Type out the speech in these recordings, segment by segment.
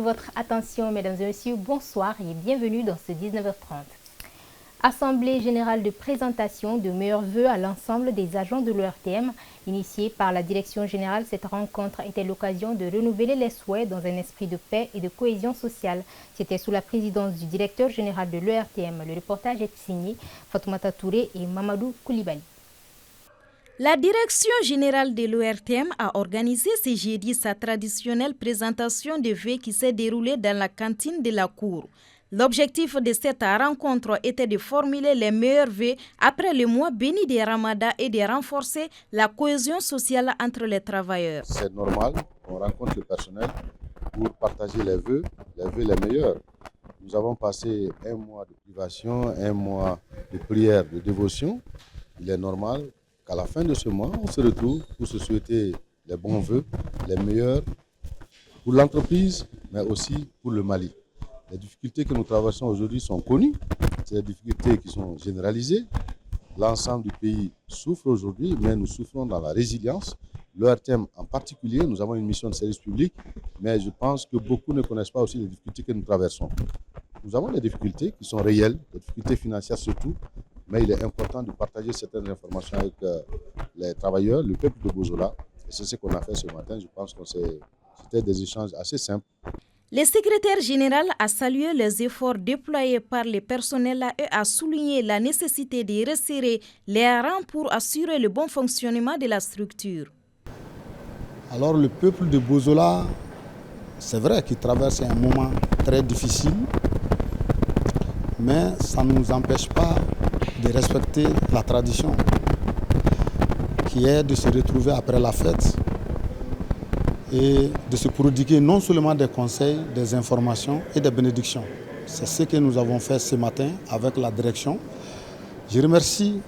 votre attention, mesdames et messieurs. Bonsoir et bienvenue dans ce 19h30. Assemblée générale de présentation de meilleurs vœux à l'ensemble des agents de l'ORTM. Initiée par la direction générale, cette rencontre était l'occasion de renouveler les souhaits dans un esprit de paix et de cohésion sociale. C'était sous la présidence du directeur général de l'ORTM. Le reportage est signé Fatoumata Touré et Mamadou Koulibaly. La direction générale de l'ORTM a organisé ce jeudi sa traditionnelle présentation de vœux qui s'est déroulée dans la cantine de la cour. L'objectif de cette rencontre était de formuler les meilleurs vœux après le mois béni de Ramadan et de renforcer la cohésion sociale entre les travailleurs. C'est normal, on rencontre le personnel pour partager les vœux les meilleurs. Nous avons passé un mois de privation, un mois de prière, de dévotion. Il est normal qu'à la fin de ce mois, on se retrouve pour se souhaiter les bons vœux, les meilleurs pour l'entreprise, mais aussi pour le Mali. Les difficultés que nous traversons aujourd'hui sont connues, c'est des difficultés qui sont généralisées. L'ensemble du pays souffre aujourd'hui, mais nous souffrons dans la résilience. L'ORTM en particulier, nous avons une mission de service public, mais je pense que beaucoup ne connaissent pas aussi les difficultés que nous traversons. Nous avons des difficultés qui sont réelles, des difficultés financières surtout, mais il est important de partager certaines informations avec les travailleurs, le peuple de Bozola. Et c'est ce qu'on a fait ce matin. Je pense que c'était des échanges assez simples. Le secrétaire général a salué les efforts déployés par les personnels et a souligné la nécessité de resserrer les rangs pour assurer le bon fonctionnement de la structure. Alors le peuple de Bozola, c'est vrai qu'il traverse un moment très difficile, mais ça ne nous empêche pas de respecter la tradition qui est de se retrouver après la fête et de se prodiguer non seulement des conseils, des informations et des bénédictions. C'est ce que nous avons fait ce matin avec la direction. Je remercie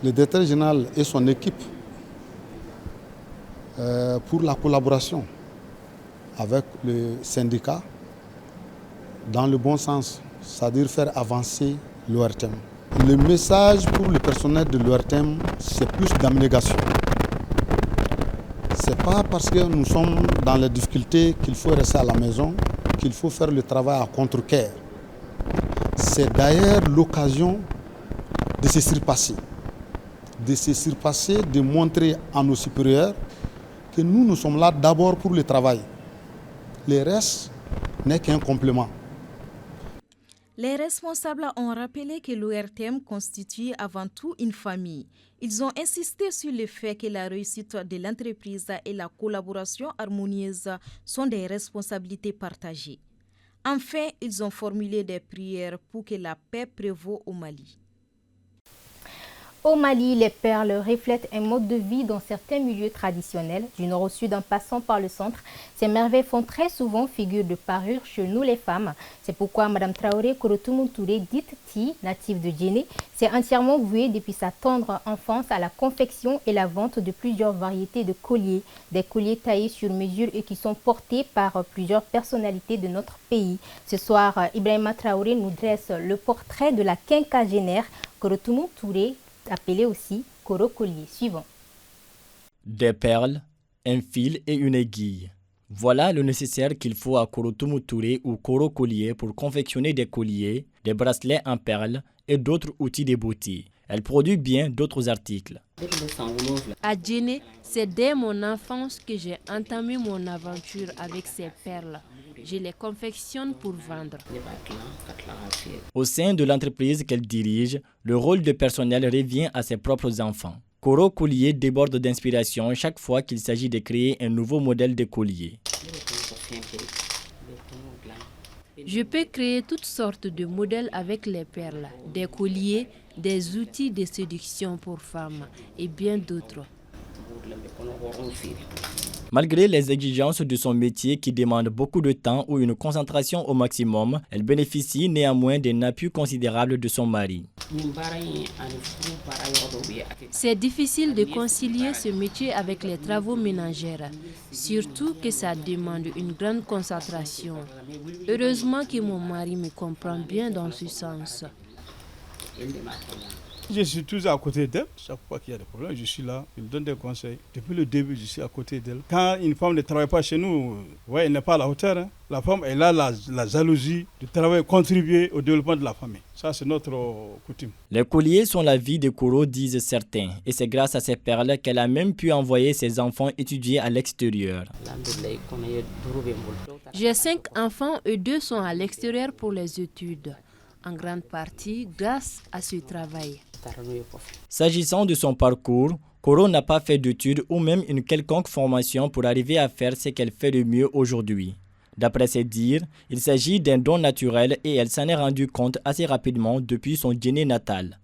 le directeur général et son équipe pour la collaboration avec le syndicat dans le bon sens, c'est-à-dire faire avancer l'ORTM. Le message pour le personnel de l'ORTM, c'est plus d'abnégation. Ce n'est pas parce que nous sommes dans les difficultés qu'il faut rester à la maison, qu'il faut faire le travail à contre-cœur. C'est d'ailleurs l'occasion de se surpasser. De montrer à nos supérieurs que nous sommes là d'abord pour le travail. Le reste n'est qu'un complément. Les responsables ont rappelé que l'ORTM constitue avant tout une famille. Ils ont insisté sur le fait que la réussite de l'entreprise et la collaboration harmonieuse sont des responsabilités partagées. Enfin, ils ont formulé des prières pour que la paix prévaut au Mali. Au Mali, les perles reflètent un mode de vie dans certains milieux traditionnels, du nord au sud en passant par le centre. Ces merveilles font très souvent figure de parure chez nous les femmes. C'est pourquoi Mme Traoré Korotoumou Touré, dite Ti, native de Djéné, s'est entièrement vouée depuis sa tendre enfance à la confection et la vente de plusieurs variétés de colliers. Des colliers taillés sur mesure et qui sont portés par plusieurs personnalités de notre pays. Ce soir, Ibrahima Traoré nous dresse le portrait de la quinquagénaire Korotoumou Touré, appelé aussi Koro Collier. Suivant. Des perles, un fil et une aiguille. Voilà le nécessaire qu'il faut à Korotoumou Touré ou Koro Collier pour confectionner des colliers, des bracelets en perles et d'autres outils de beauté. Elle produit bien d'autres articles. À Djéné, c'est dès mon enfance que j'ai entamé mon aventure avec ces perles. Je les confectionne pour vendre. Au sein de l'entreprise qu'elle dirige, le rôle de personnel revient à ses propres enfants. Koro Collier déborde d'inspiration chaque fois qu'il s'agit de créer un nouveau modèle de collier. Je peux créer toutes sortes de modèles avec les perles, des colliers, des outils de séduction pour femmes et bien d'autres. Malgré les exigences de son métier qui demande beaucoup de temps ou une concentration au maximum, elle bénéficie néanmoins d'un appui considérable de son mari. C'est difficile de concilier ce métier avec les travaux ménagères, surtout que ça demande une grande concentration. Heureusement que mon mari me comprend bien dans ce sens. Je suis toujours à côté d'elle. Chaque fois qu'il y a des problèmes, je suis là. Je lui donne des conseils. Depuis le début, je suis à côté d'elle. Quand une femme ne travaille pas chez nous, ouais, elle n'est pas à la hauteur. Hein. La femme, elle a la jalousie de travailler, contribuer au développement de la famille. Ça, c'est notre coutume. Les colliers sont la vie de Koro, disent certains. Et c'est grâce à ces perles qu'elle a même pu envoyer ses enfants étudier à l'extérieur. J'ai 5 enfants et 2 sont à l'extérieur pour les études. En grande partie grâce à ce travail. S'agissant de son parcours, Koro n'a pas fait d'études ou même une quelconque formation pour arriver à faire ce qu'elle fait de mieux aujourd'hui. D'après ses dires, il s'agit d'un don naturel et elle s'en est rendue compte assez rapidement depuis son dîner natal.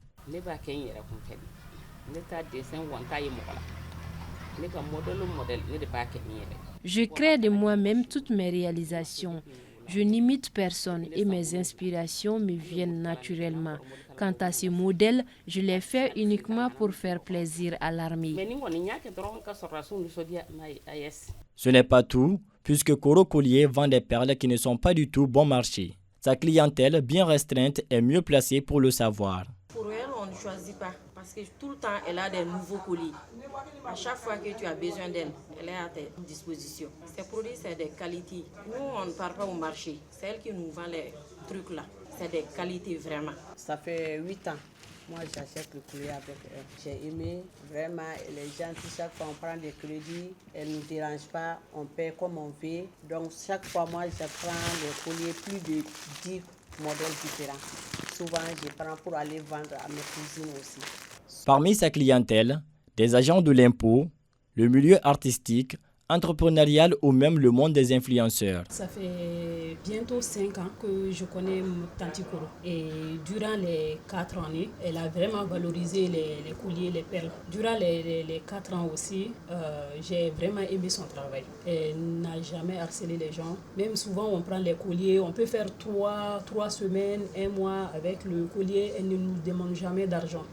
Je crée de moi-même toutes mes réalisations. Je n'imite personne et mes inspirations me viennent naturellement. Quant à ces modèles, je les fais uniquement pour faire plaisir à l'armée. Ce n'est pas tout, puisque Koro Collier vend des perles qui ne sont pas du tout bon marché. Sa clientèle, bien restreinte, est mieux placée pour le savoir. Pour elle, on ne choisit pas parce que tout le temps, elle a des nouveaux colliers. À chaque fois que tu as besoin d'elle, elle est à ta disposition. Ces produits, c'est des qualités. Nous, on ne part pas au marché. C'est elle qui nous vend les trucs là. C'est des qualités vraiment. Ça fait 8 ans. Moi, j'achète le collier avec elle. J'ai aimé, vraiment, elle est gentille. Chaque fois, on prend des crédits, elle ne nous dérange pas, on paie comme on veut. Donc, chaque fois, moi, je prends les colliers, plus de 10 modèles différents. Souvent, je prends pour aller vendre à mes cousines aussi. Parmi sa clientèle, des agents de l'impôt, le milieu artistique, entrepreneurial ou même le monde des influenceurs. Ça fait bientôt 5 ans que je connais Tanti Koro. Et durant les 4 années, elle a vraiment valorisé les colliers, les perles. Durant les 4 ans aussi, j'ai vraiment aimé son travail. Elle n'a jamais harcelé les gens. Même souvent, on prend les colliers, on peut faire 3 semaines, 1 mois avec le collier. Elle ne nous demande jamais d'argent.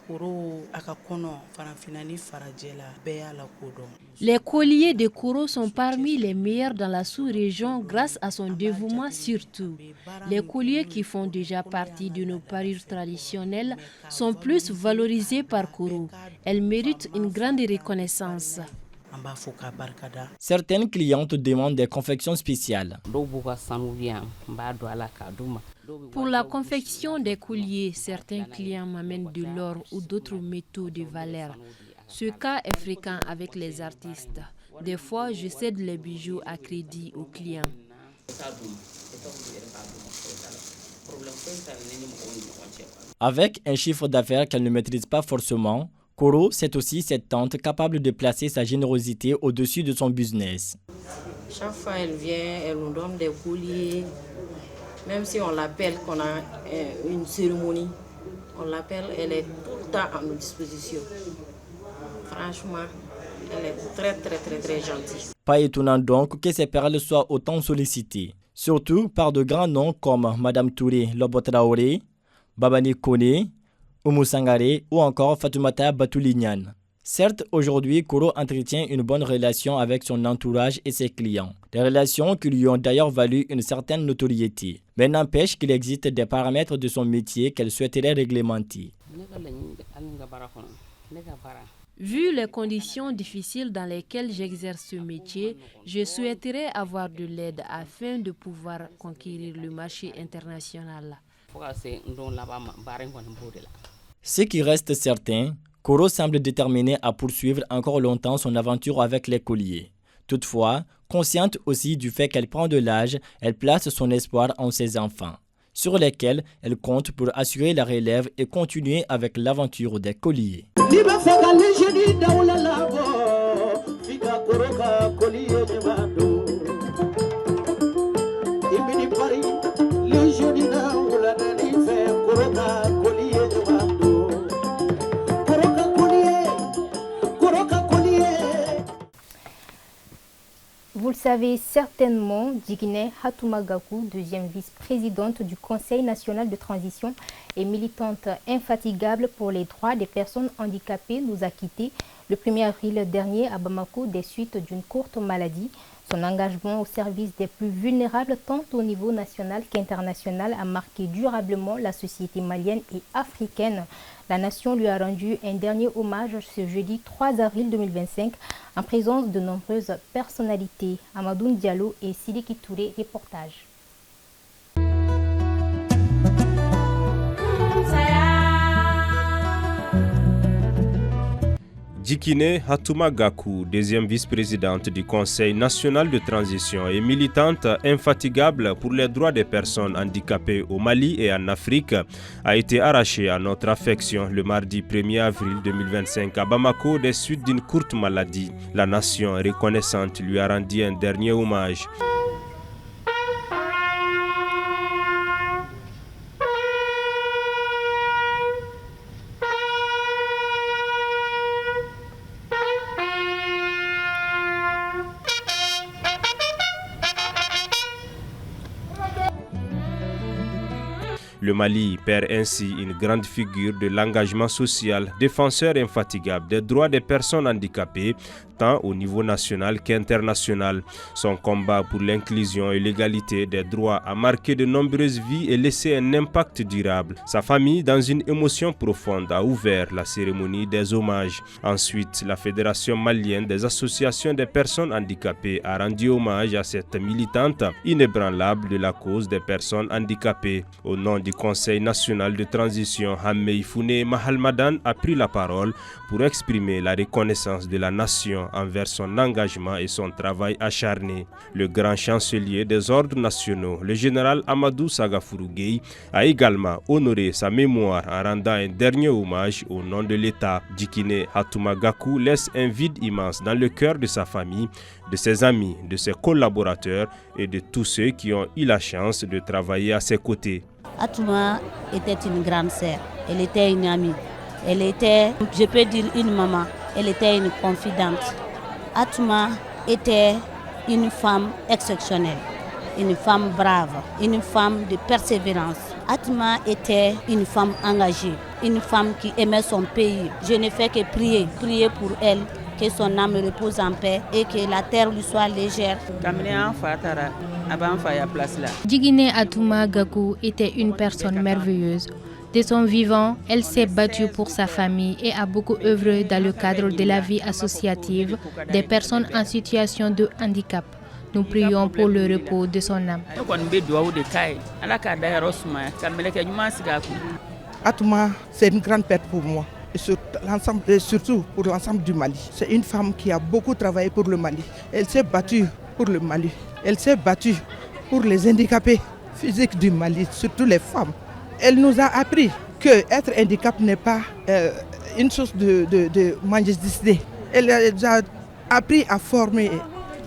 Les colliers de Koro sont parmi les meilleurs dans la sous-région grâce à son dévouement surtout. Les colliers qui font déjà partie de nos parures traditionnelles sont plus valorisés par Koro. Elle mérite une grande reconnaissance. Certaines clientes demandent des confections spéciales. Pour la confection des colliers, certains clients m'amènent de l'or ou d'autres métaux de valeur. Ce cas est fréquent avec les artistes. Des fois, je cède les bijoux à crédit aux clients. Avec un chiffre d'affaires qu'elle ne maîtrise pas forcément, Koro, c'est aussi cette tante capable de placer sa générosité au-dessus de son business. Chaque fois elle vient, elle nous donne des colliers. Même si on l'appelle, qu'on a une cérémonie, on l'appelle, elle est tout le temps à nos dispositions. Franchement, elle est très gentille. Pas étonnant donc que ces perles soient autant sollicitées, surtout par de grands noms comme Madame Touré Lobotraoré, Babani Kone, Oumou Sangare ou encore Fatoumata Batoulignan. Certes, aujourd'hui, Koro entretient une bonne relation avec son entourage et ses clients. Des relations qui lui ont d'ailleurs valu une certaine notoriété. Mais n'empêche qu'il existe des paramètres de son métier qu'elle souhaiterait réglementer. Vu les conditions difficiles dans lesquelles j'exerce ce métier, je souhaiterais avoir de l'aide afin de pouvoir conquérir le marché international. Ce qui reste certain, Koro semble déterminée à poursuivre encore longtemps son aventure avec les colliers. Toutefois, consciente aussi du fait qu'elle prend de l'âge, elle place son espoir en ses enfants, sur lesquels elle compte pour assurer la relève et continuer avec l'aventure des colliers. Vous le savez certainement, Digne Hatumagaku, deuxième vice-présidente du Conseil national de transition et militante infatigable pour les droits des personnes handicapées, nous a quittés le 1er avril dernier à Bamako des suites d'une courte maladie. Son engagement au service des plus vulnérables, tant au niveau national qu'international, a marqué durablement la société malienne et africaine. La nation lui a rendu un dernier hommage ce jeudi 3 avril 2025 en présence de nombreuses personnalités. Amadou Diallo et Sidiki Touré, reportage. Djikine Hatouma Gakou, deuxième vice-présidente du Conseil national de transition et militante infatigable pour les droits des personnes handicapées au Mali et en Afrique, a été arrachée à notre affection le mardi 1er avril 2025 à Bamako des suites d'une courte maladie. La nation reconnaissante lui a rendu un dernier hommage. Le Mali perd ainsi une grande figure de l'engagement social, défenseur infatigable des droits des personnes handicapées, tant au niveau national qu'international. Son combat pour l'inclusion et l'égalité des droits a marqué de nombreuses vies et laissé un impact durable. Sa famille, dans une émotion profonde, a ouvert la cérémonie des hommages. Ensuite, la Fédération malienne des associations des personnes handicapées a rendu hommage à cette militante inébranlable de la cause des personnes handicapées. Au nom du Conseil national de transition, Hamei Founé Mahalmadan a pris la parole pour exprimer la reconnaissance de la nation envers son engagement et son travail acharné. Le grand chancelier des ordres nationaux, le général Amadou Sagafourou Gueye, a également honoré sa mémoire en rendant un dernier hommage au nom de l'État. Djikine Hatouma Gakou laisse un vide immense dans le cœur de sa famille, de ses amis, de ses collaborateurs et de tous ceux qui ont eu la chance de travailler à ses côtés. Hatouma était une grande sœur, elle était une amie, elle était, je peux dire, une maman, elle était une confidente. Hatouma était une femme exceptionnelle, une femme brave, une femme de persévérance. Hatouma était une femme engagée, une femme qui aimait son pays. Je ne fais que prier pour elle, que son âme repose en paix et que la terre lui soit légère. Djikine Hatouma Gakou était une personne merveilleuse. De son vivant, elle s'est battue pour sa famille et a beaucoup œuvré dans le cadre de la vie associative des personnes en situation de handicap. Nous prions pour le repos de son âme. Hatouma, c'est une grande perte pour moi. Et surtout pour l'ensemble du Mali. C'est une femme qui a beaucoup travaillé pour le Mali. Elle s'est battue pour le Mali. Elle s'est battue pour les handicapés physiques du Mali, surtout les femmes. Elle nous a appris que être handicap n'est pas une chose de majesté. Elle nous a appris à former,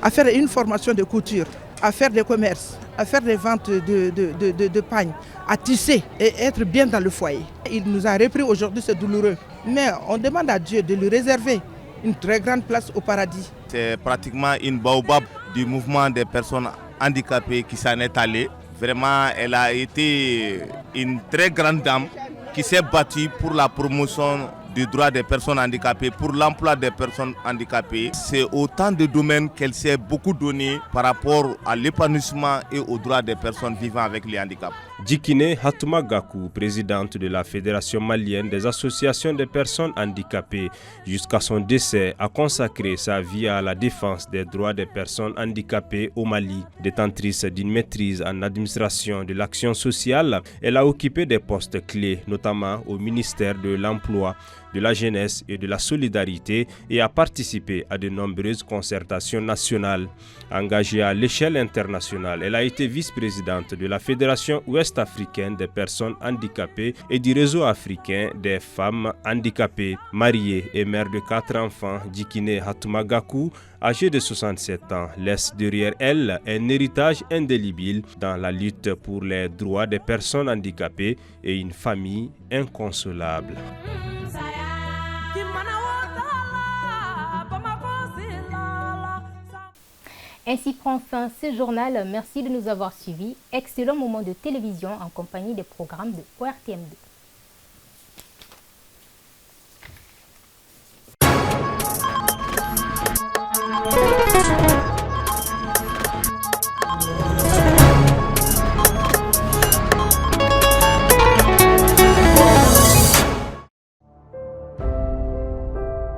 à faire une formation de couture, à faire des commerces, à faire des ventes de pagnes, à tisser et être bien dans le foyer. Il nous a repris aujourd'hui, c'est douloureux. Mais on demande à Dieu de lui réserver une très grande place au paradis. C'est pratiquement une baobab du mouvement des personnes handicapées qui s'en est allée. Vraiment, elle a été une très grande dame qui s'est battue pour la promotion du droit des personnes handicapées, pour l'emploi des personnes handicapées. C'est autant de domaines qu'elle s'est beaucoup donné par rapport à l'épanouissement et aux droits des personnes vivant avec les handicaps. Djikine Hatouma Gakou, présidente de la Fédération malienne des associations des personnes handicapées, jusqu'à son décès, a consacré sa vie à la défense des droits des personnes handicapées au Mali. Détentrice d'une maîtrise en administration de l'action sociale, elle a occupé des postes clés, notamment au ministère de l'Emploi, de la Jeunesse et de la Solidarité et a participé à de nombreuses concertations nationales. Engagée à l'échelle internationale, elle a été vice-présidente de la Fédération ouest-africaine des personnes handicapées et du réseau africain des femmes handicapées. Mariée et mère de 4 enfants, Djikine Hatouma Gakou, âgée de 67 ans, laisse derrière elle un héritage indélébile dans la lutte pour les droits des personnes handicapées et une famille inconsolable. Ainsi prend fin ce journal. Merci de nous avoir suivis. Excellent moment de télévision en compagnie des programmes de ORTM2.